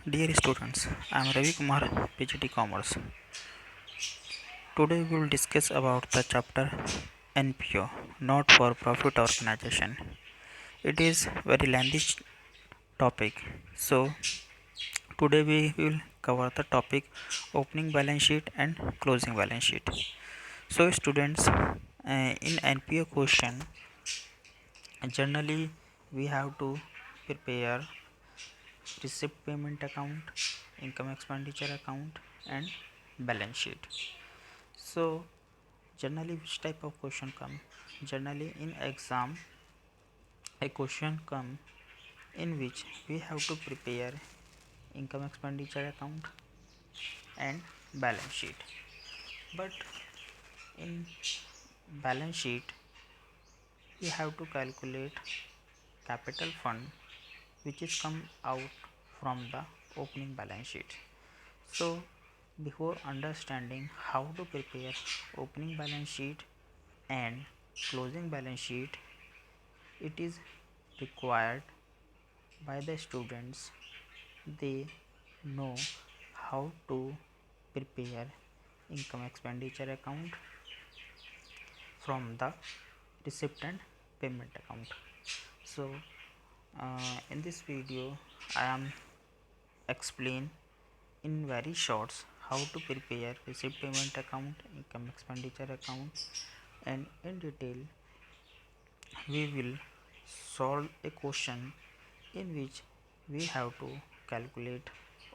Dear students, I am Ravi Kumar, PGT Commerce. Today we will discuss about the chapter NPO, Not for Profit Organization. It is very lengthy topic. So today we will cover the topic opening balance sheet and closing balance sheet. So students, in NPO question, generally we have to prepare receipt payment account, income expenditure account, and balance sheet. So generally which type of question come? Generally in exam a question come in which we have to prepare income expenditure account and balance sheet. But in balance sheet we have to calculate capital fund which is come out from the opening balance sheet. So before understanding how to prepare opening balance sheet and closing balance sheet, it is required by the students they know how to prepare income expenditure account from the receipt and payment account. So in this video I am explain in very shorts how to prepare receipt payment account, income expenditure account, and in detail we will solve a question in which we have to calculate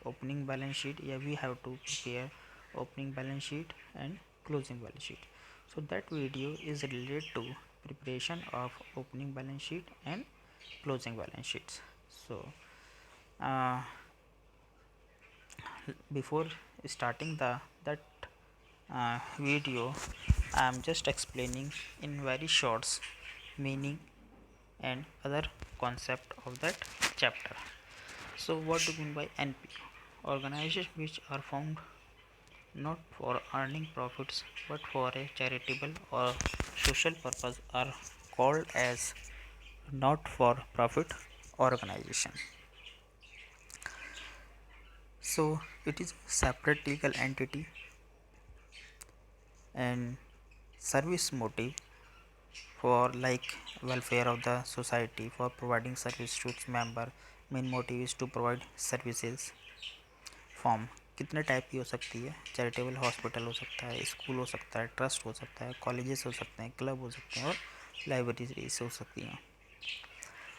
opening balance sheet. Yeah, we have to prepare opening balance sheet and closing balance sheet. So that video is related to preparation of opening balance sheet and closing balance sheets. So uh, before starting that video, I am just explaining in very shorts meaning and other concept of that chapter. So what do you mean by NPO? Organizations which are formed not for earning profits but for a charitable or social purpose are called as not for profit organization. So it is separate legal entity and service motive for like welfare of the society, for providing service to its member. Main motive is to provide services. Form कितने type की हो सकती है? Charitable hospital हो सकता है, school हो सकता है, ट्रस्ट हो सकता है, कॉलेजेस हो सकते हैं, क्लब हो सकते हैं और लाइब्रेरीज हो सकती हैं.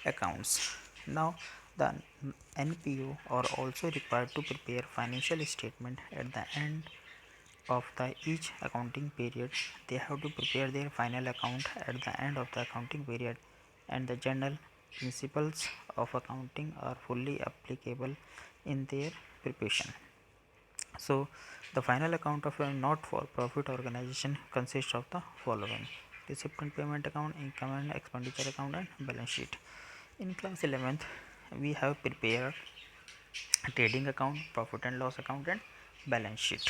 Accounts. Now the NPO are also required to prepare financial statement at the end of the each accounting period. They have to prepare their final account at the end of the accounting period, and the general principles of accounting are fully applicable in their preparation. So the final account of a not for profit organization consists of the following: receipt and payment account, income and expenditure account, and balance sheet. In class 11th we have prepared trading account, profit and loss account, and balance sheet.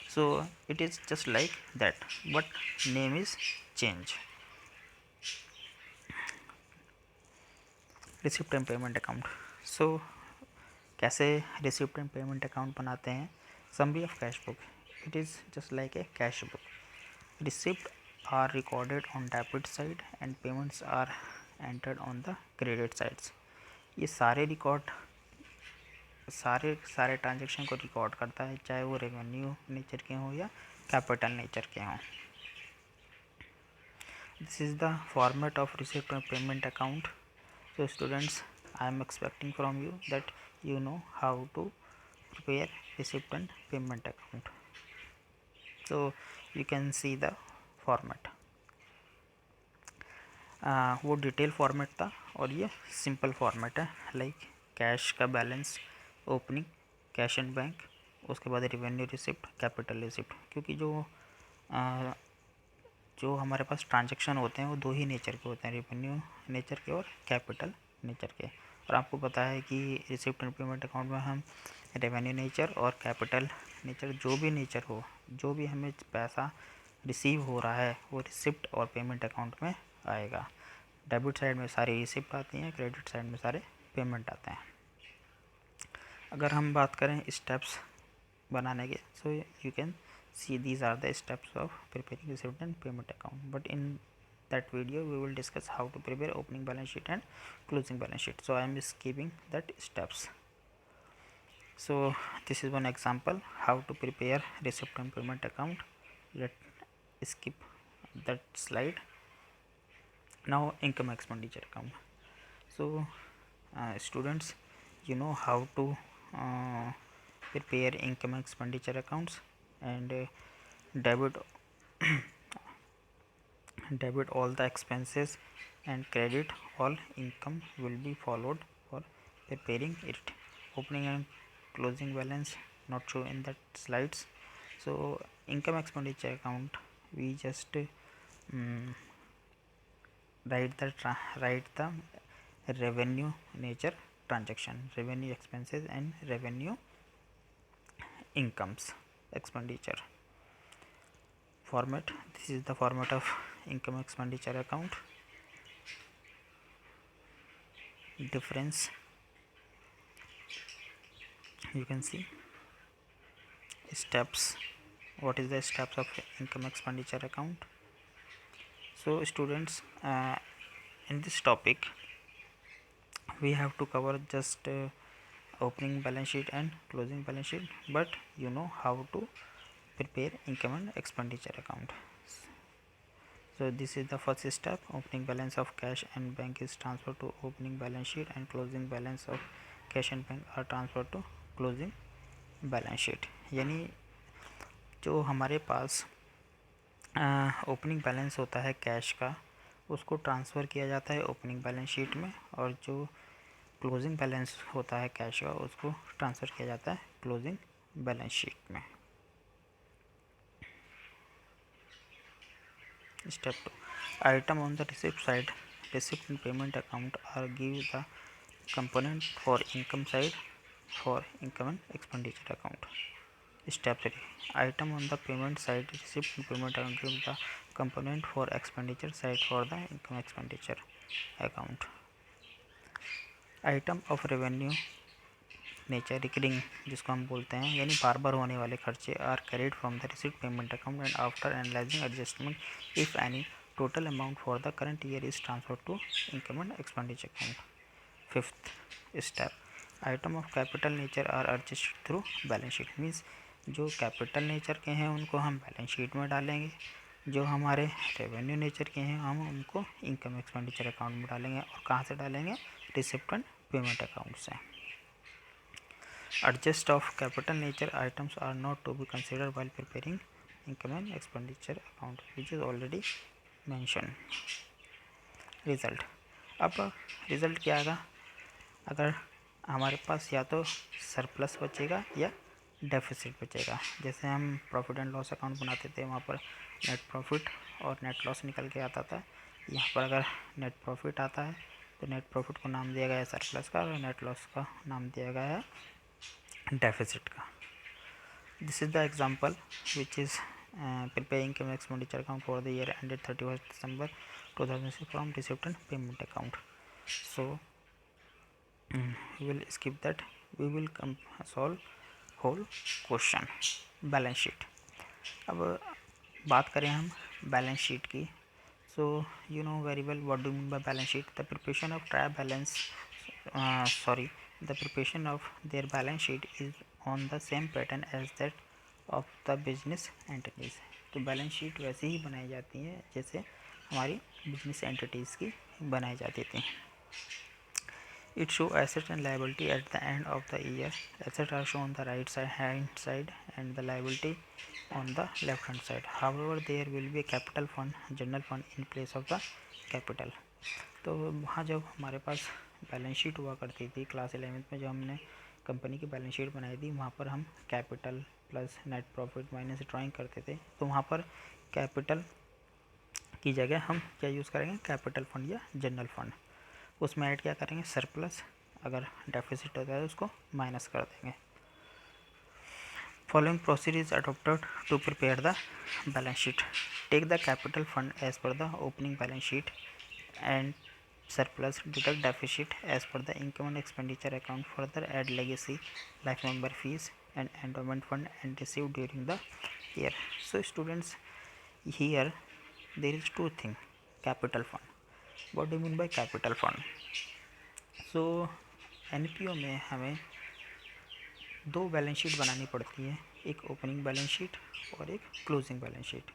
So it is just like that, but name is change. Receipt and payment account. So कैसे receipt and payment account बनाते हैं? Summary of cash book. It is just like a cash book. Receipt are recorded on debit side and payments are entered on the credit sides. ये सारे record सारे transaction को record करता है, चाहे वो रेवेन्यू नेचर के हों या कैपिटल नेचर के हों. This is the format of receipt and payment account. So students, I am expecting from you that you know how to prepare receipt and payment account. So you can see the format. वो detail format था और ये simple format है. Like cash का balance, opening, cash and bank, उसके बाद revenue receipt, capital receipt. क्योंकि जो हमारे पास ट्रांजैक्शन होते हैं वो दो ही नेचर के होते हैं, रेवेन्यू नेचर के और कैपिटल नेचर के. और आपको पता है कि रिसिप्ट एंड पेमेंट अकाउंट में हम रेवेन्यू नेचर और कैपिटल नेचर जो भी नेचर हो, जो भी हमें पैसा रिसीव हो रहा है वो रिसिप्ट और पेमेंट अकाउंट में आएगा. डेबिट साइड में सारी रिसिप्ट आती हैं, क्रेडिट साइड में सारे पेमेंट आते हैं. अगर हम बात करें स्टेप्स बनाने के, so you can see these are the steps of preparing receipt and payment account, but in that video we will discuss how to prepare opening balance sheet and closing balance sheet, so I am skipping that steps. So this is one example how to prepare receipt and payment account. Let's skip that slide. Now income expenditure account. So students, you know how to uh, prepare income expenditure accounts, and debit debit all the expenses and credit all income will be followed for preparing it. Opening and closing balance not shown in that slides. So income expenditure account, we just write the revenue nature transaction, revenue expenses and revenue incomes expenditure format. This is the format of income expenditure account. Difference, you can see steps. What is the steps of income expenditure account? So students, in this topic we have to cover just opening balance sheet and closing balance sheet, but you know how to prepare income and expenditure account. So this is the first step. Opening balance of cash and bank is transferred to opening balance sheet, and closing balance of cash and bank are transferred to closing balance sheet. यानी जो हमारे पास opening balance होता है cash का, उसको transfer किया जाता है ओपनिंग बैलेंस शीट में, और जो क्लोजिंग बैलेंस होता है कैश का, उसको ट्रांसफ़र किया जाता है क्लोजिंग बैलेंस शीट में. Step 2. Item on the receipt side, receipt and payment account are give the component for income side for income and expenditure account. Step 3. Item on the payment side, receipt and payment account give the component for expenditure side for the income expenditure account. Item of revenue nature recurring, जिसको हम बोलते हैं, यानी बार बार होने वाले खर्चे, are carried from the receipt payment account and after analysing adjustment if any total amount for the current year is transfer to income and expenditure account. Fifth step, item of capital nature are adjusted through balance sheet. Means जो capital nature के हैं उनको हम balance sheet में डालेंगे, जो हमारे revenue nature के हैं हम उनको इनकम एक्सपेंडिचर अकाउंट में डालेंगे. और कहाँ से डालेंगे? रिसिप्ट एंड पेमेंट अकाउंट से. Adjust of capital nature items are not to be considered while preparing income and expenditure account, which is already mentioned. Result. अब रिज़ल्ट क्या आएगा? अगर हमारे पास या तो सरप्लस बचेगा या डेफिसिट बचेगा. जैसे हम प्रॉफिट एंड लॉस अकाउंट बनाते थे, वहाँ पर नेट प्रॉफिट और नेट लॉस निकल के आता था. यहाँ पर अगर नेट प्रॉफिट आता है तो नेट प्रॉफिट को नाम दिया गया है सरप्लस का, और नेट लॉस का नाम दिया गया है डेफिसिट का. This is the example which is preparing income expenditure account for the year ended 31st December 2006 from receipt and payment account. So we will skip that. We will solve whole question. Balance sheet. अब बात करें हम balance sheet की. So you know very well what do mean by balance sheet. The preparation of trial balance the preparation of their balance sheet is on the same pattern as that of the business entities. तो balance sheet वैसे ही बनाई जाती है जैसे हमारी business entities की बनाई जाती थी. It show assets and liability at the end of the year. Assets are shown on the right hand side and the liability on the left hand side. However, there will be a capital fund, general fund in place of the capital. तो वहाँ जब हमारे पास balance sheet हुआ करती थी class 11th में, जो हमने कंपनी की बैलेंस शीट बनाई थी, वहाँ पर हम capital plus net profit minus drawing करते थे. तो वहाँ पर कैपिटल की जगह हम क्या यूज़ करेंगे? कैपिटल फंड या जनरल फंड. उसमें ऐड क्या करेंगे? सरप्लस. अगर डेफिसिट होता है उसको माइनस कर देंगे. Following procedure is adopted to prepare the balance sheet. Take the capital fund as per the opening balance sheet and surplus, deduct deficit as per the income and expenditure account, further add legacy, life member fees and endowment fund and received during the year. So students, here there is two things. Capital fund, what do you mean by capital fund? So NPO में हमें दो balance sheet बनानी पड़ती है, एक opening balance sheet और एक closing balance sheet.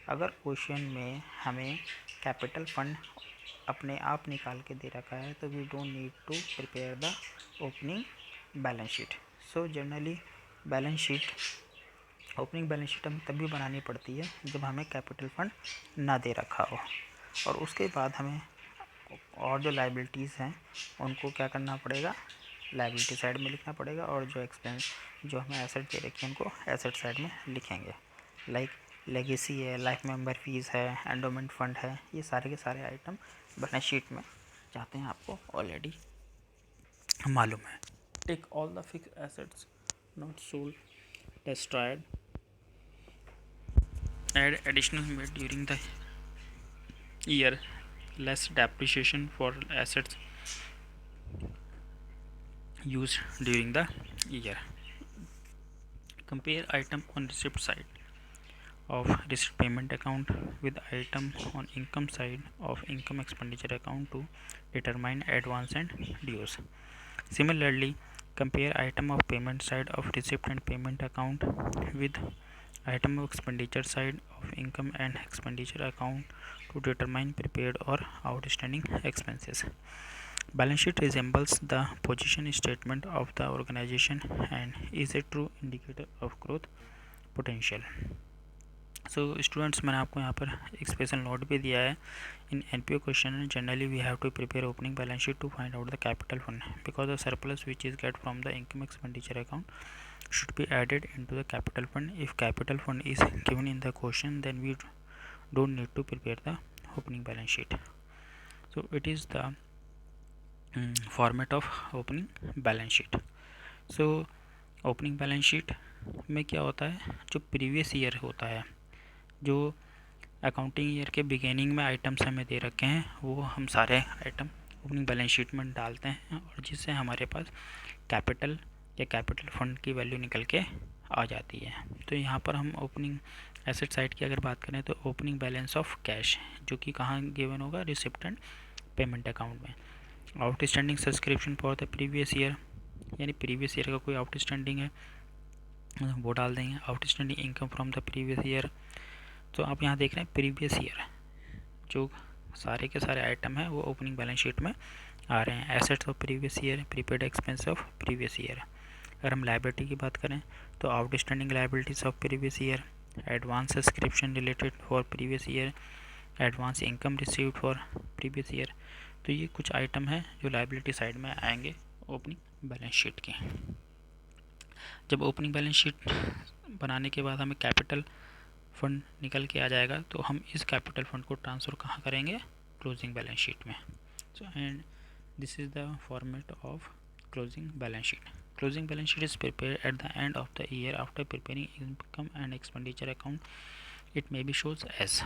अगर क्वेश्चन में हमें कैपिटल फंड अपने आप निकाल के दे रखा है तो we don't need to prepare the opening balance sheet. So generally balance sheet, opening balance sheet हमें तभी बनानी पड़ती है जब हमें कैपिटल फंड ना दे रखा हो, और उसके बाद हमें और जो लाइबिलिटीज़ हैं उनको क्या करना पड़ेगा, लाइबिलिटी साइड में लिखना पड़ेगा, और जो एक्सपेंस जो हमें एसेट दे रखी है उनको एसेट साइड में लिखेंगे। लाइक लेगेसी है, लाइफ मेंबर फीस है, एंडोमेंट फंड है, ये सारे के सारे आइटम बैलेंस शीट में जाते हैं, आपको ऑलरेडी मालूम है। Take all the fixed assets not sold, destroyed, add additional made during the year, less depreciation for assets used during the year. Compare item on receipt side of receipt payment account with item on income side of income expenditure account to determine advance and dues. Similarly, compare item of payment side of receipt and payment account with item of expenditure side of income and expenditure account to determine prepaid or outstanding expenses. Balance sheet resembles the position statement of the organization and is a true indicator of growth potential. So students, मैंने आपको यहाँ पर एक special note भी दिया है। In NPO question generally we have to prepare opening balance sheet to find out the capital fund because the surplus which is get from the income expenditure account should be added into the capital fund. If capital fund is given in the question, then we don't need to prepare the opening balance sheet. So it is the format of opening balance sheet. So opening balance sheet में क्या होता है, जो previous year होता है, जो accounting year के beginning में आइटम्स हमें दे रखे हैं वो हम सारे आइटम ओपनिंग बैलेंस शीट में डालते हैं, और जिससे हमारे पास कैपिटल या कैपिटल फंड की वैल्यू निकल के आ जाती है। तो यहाँ पर हम ओपनिंग एसेट साइड की अगर बात करें तो ओपनिंग बैलेंस ऑफ कैश, जो कि कहाँ गिवन होगा, रिसिप्ट एंड पेमेंट अकाउंट में। Outstanding subscription for the previous year, यानी प्रीवियस ईयर का कोई आउटस्टैंडिंग है वो डाल देंगे। Outstanding income from the previous year, तो आप यहाँ देख रहे हैं प्रीवियस ईयर जो सारे के सारे आइटम हैं वो ओपनिंग बैलेंस शीट में आ रहे हैं। Assets of previous year, prepaid expense of previous year. अगर हम लाइबिलिटी की बात करें तो outstanding liabilities of previous year, advance subscription related for previous year, advance income received for previous year. तो ये कुछ आइटम हैं जो लाइबिलिटी साइड में आएंगे ओपनिंग बैलेंस शीट के। जब ओपनिंग बैलेंस शीट बनाने के बाद हमें कैपिटल फंड निकल के आ जाएगा तो हम इस कैपिटल फंड को ट्रांसफ़र कहाँ करेंगे, क्लोजिंग बैलेंस शीट में। So and this is the format of closing balance sheet. Closing balance sheet is prepare at the end of the year after preparing income and expenditure account, it may be shows as.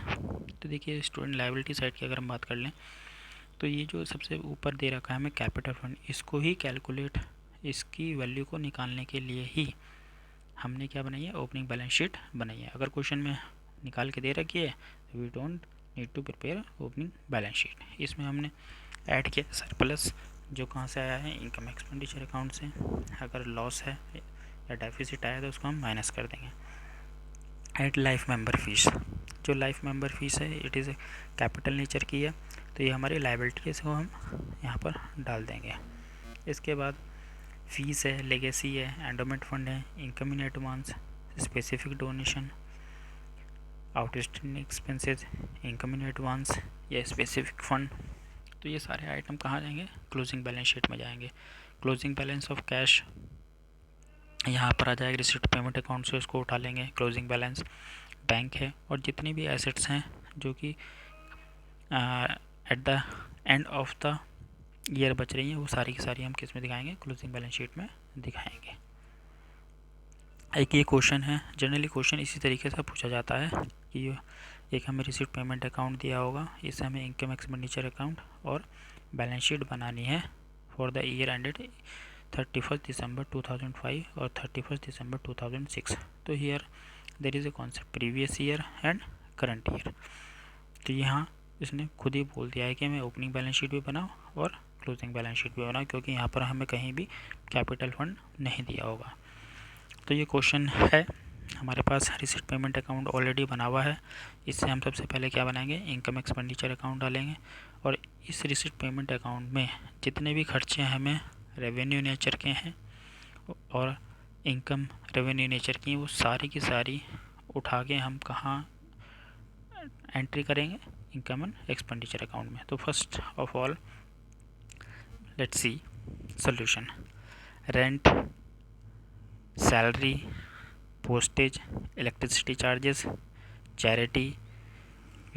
तो देखिए student, liability side की अगर हम बात कर लें तो ये जो सबसे ऊपर दे रखा है हमें कैपिटल फंड, इसको ही कैलकुलेट, इसकी वैल्यू को निकालने के लिए ही हमने क्या बनाई है, ओपनिंग बैलेंस शीट बनाई है। अगर क्वेश्चन में निकाल के दे रखी है we don't need to prepare opening balance sheet. इसमें हमने ऐड किया सरप्लस, जो कहाँ से आया है, इनकम एक्सपेंडिचर अकाउंट से। अगर लॉस है या डेफिसिट आया तो उसको हम माइनस कर देंगे। ऐड लाइफ मेंबर फीस, जो लाइफ मेंबर फीस है इट इज़ कैपिटल नेचर की है, तो ये हमारी लाइबिलिटी है, इसको हम यहाँ पर डाल देंगे। इसके बाद फीस है, लेगेसी है, एंडोमेंट फंड है, income in advance, specific donation, outstanding expenses, income in advance या स्पेसिफिक फंड। तो ये सारे आइटम कहाँ जाएंगे, क्लोजिंग बैलेंस शीट में जाएंगे। क्लोजिंग बैलेंस ऑफ कैश यहाँ पर आ जाएगा, रिसिप्ट पेमेंट अकाउंट से उसको उठा लेंगे। क्लोजिंग बैलेंस बैंक है, और जितनी भी एसेट्स हैं जो कि eight the end of the year बच रही हैं वो सारी की सारी हम किस में दिखाएंगे, क्लोजिंग बैलेंस शीट में दिखाएंगे। एक ये क्वेश्चन है, जनरली क्वेश्चन इसी तरीके से पूछा जाता है कि एक हमें रिसिप्ट पेमेंट अकाउंट दिया होगा, इससे हमें इनकम एक्सपेंडिचर अकाउंट और बैलेंस शीट बनानी है for the year ended 31st December 2005 और 31st December 2006. तो here there is a concept previous year and current year. तो यहाँ इसने खुद ही बोल दिया है कि मैं ओपनिंग बैलेंस शीट भी बनाऊँ और क्लोजिंग बैलेंस शीट भी बनाऊँ, क्योंकि यहाँ पर हमें कहीं भी कैपिटल फंड नहीं दिया होगा। तो ये क्वेश्चन है, हमारे पास रिसिप्ट पेमेंट अकाउंट ऑलरेडी बना हुआ है। इससे हम सबसे पहले क्या बनाएंगे, इनकम एक्सपेंडिचर अकाउंट डालेंगे और इस रिसिप्ट पेमेंट अकाउंट में जितने भी खर्चे हमें रेवेन्यू नेचर के हैं और इनकम रेवेन्यू नेचर की, वो सारी की सारी उठा के हम कहाँ एंट्री करेंगे, इनकम एंड एक्सपेंडिचर अकाउंट में। तो first of all let's see solution. Rent, salary, postage, electricity charges, charity,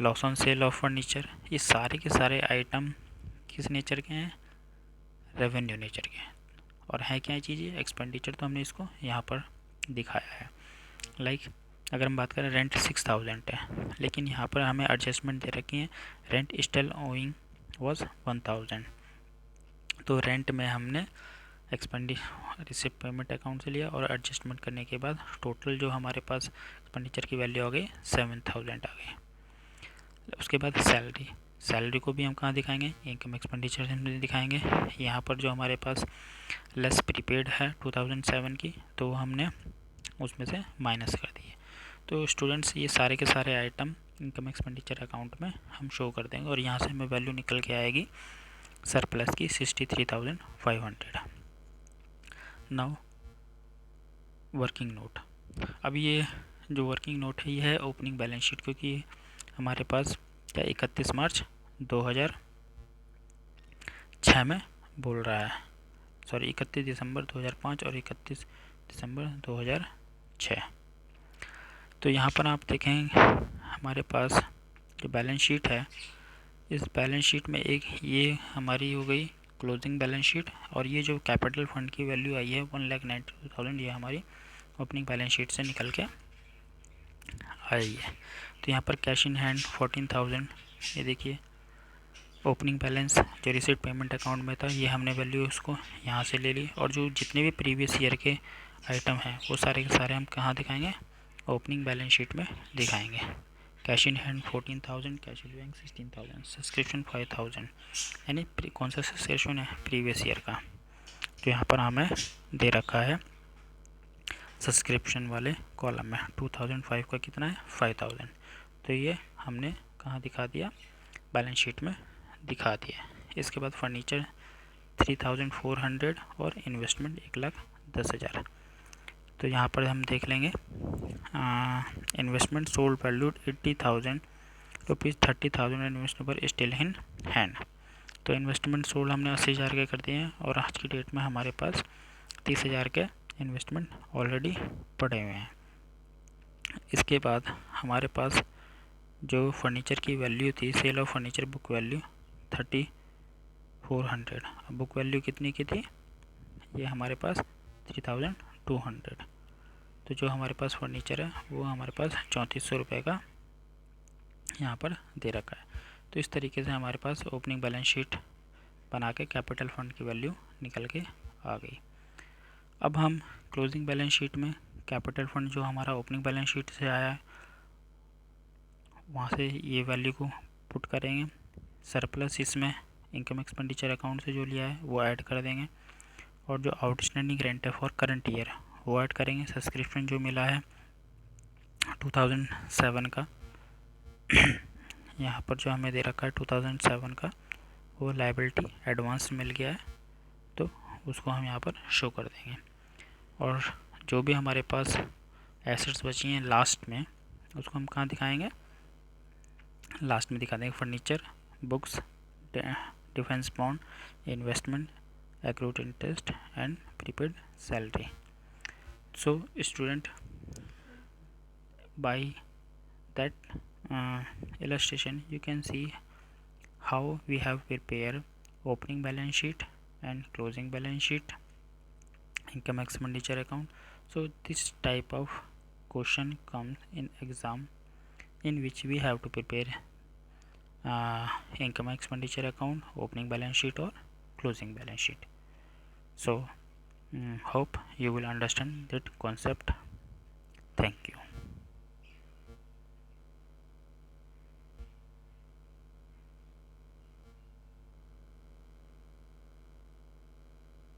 loss on sale of furniture, ये सारे के सारे आइटम किस नेचर के हैं, रेवेन्यू नेचर के हैं। और है क्या चीज़ें, एक्सपेंडिचर, तो हमने इसको यहाँ पर दिखाया है। लाइक अगर हम बात करें रेंट 6000 है, लेकिन यहाँ पर हमें एडजस्टमेंट दे रखी है, रेंट स्टिल ओइंग वाज 1000। तो रेंट में हमने रिसिप्ट पेमेंट अकाउंट से लिया और एडजस्टमेंट करने के बाद टोटल जो हमारे पास एक्सपेंडिचर की वैल्यू आ गई 7000 आ गई। उसके बाद सैलरी, सैलरी को भी हम कहाँ दिखाएंगे, इनकम एक्सपेंडिचर से दिखाएंगे। यहाँ पर जो हमारे पास लेस प्रीपेड है 2007 की, तो हमने उसमें से माइनस कर दिए। तो स्टूडेंट्स ये सारे के सारे आइटम इनकम एक्सपेंडिचर अकाउंट में हम शो कर देंगे और यहाँ से हमें वैल्यू निकल के आएगी सरप्लस की 63,500। Now working note. अब ये जो वर्किंग नोट है ये है ओपनिंग बैलेंस शीट, क्योंकि हमारे पास क्या 31 मार्च 2006 में बोल रहा है, सॉरी 31 दिसंबर 2005 और 31 दिसंबर 2006। तो यहाँ पर आप देखेंगे हमारे पास जो बैलेंस शीट है, इस बैलेंस शीट में एक ये हमारी हो गई क्लोजिंग बैलेंस शीट, और ये जो कैपिटल फंड की वैल्यू आई है 1,92,000, ये हमारी ओपनिंग बैलेंस शीट से निकल के आई है। तो यहाँ पर कैश इन हैंड 14,000, ये देखिए ओपनिंग बैलेंस जो रिसिप्ट पेमेंट अकाउंट में था, ये हमने वैल्यू उसको यहाँ से ले ली, और जो जितने भी प्रीवियस ईयर के आइटम हैं वो सारे के सारे हम कहाँ दिखाएंगे, ओपनिंग बैलेंस शीट में दिखाएंगे। Cash in hand 14,000, cash in bank 16,000, subscription 5,000, यानी कौन सा सब्सक्रिप्शन है, प्रीवियस ईयर का, जो यहाँ पर हमें दे रखा है सब्सक्रिप्शन वाले कॉलम में। 2005 का कितना है, 5000। तो ये हमने कहाँ दिखा दिया, बैलेंस शीट में दिखा दिया। इसके बाद फर्नीचर 3,400 और इन्वेस्टमेंट 1,10,000। तो यहाँ पर हम देख लेंगे investment sold valued 80,000 rupees, 30,000 investment पर स्टिल इन हैंड। तो इन्वेस्टमेंट सोल्ड हमने 80,000 के कर दिए हैं और आज की डेट में हमारे पास 30,000 के इन्वेस्टमेंट ऑलरेडी पड़े हुए हैं। इसके बाद हमारे पास जो फर्नीचर की वैल्यू थी, sale of furniture book value 3,400, book value कितनी की थी, ये हमारे पास 3,200। तो जो हमारे पास फर्नीचर है वो हमारे पास 3400 रुपये का यहाँ पर दे रखा है। तो इस तरीके से हमारे पास ओपनिंग बैलेंस शीट बना के कैपिटल फंड की वैल्यू निकल के आ गई। अब हम क्लोजिंग बैलेंस शीट में कैपिटल फंड जो हमारा ओपनिंग बैलेंस शीट से आया है वहाँ से ये वैल्यू को पुट करेंगे, सरप्लस इसमें इनकम एक्सपेंडिचर अकाउंट से जो लिया है वो ऐड कर देंगे, और जो आउटस्टैंडिंग रेंट है फॉर करंट ईयर वो ऐड करेंगे। सब्सक्रिप्शन जो मिला है 2007 का यहाँ पर जो हमें दे रखा है 2007 का, वो लायबिलिटी एडवांस मिल गया है, तो उसको हम यहाँ पर शो कर देंगे। और जो भी हमारे पास एसेट्स बची हैं लास्ट में, उसको हम कहाँ दिखाएंगे, लास्ट में दिखा देंगे। Furniture, books, defence bond, investment, accrued interest and prepaid salary. So student, by that illustration you can see how we have prepared opening balance sheet and closing balance sheet, income expenditure account. So this type of question comes in exam, in which we have to prepare income expenditure account, opening balance sheet or closing balance sheet. So hope you will understand that concept. Thank you.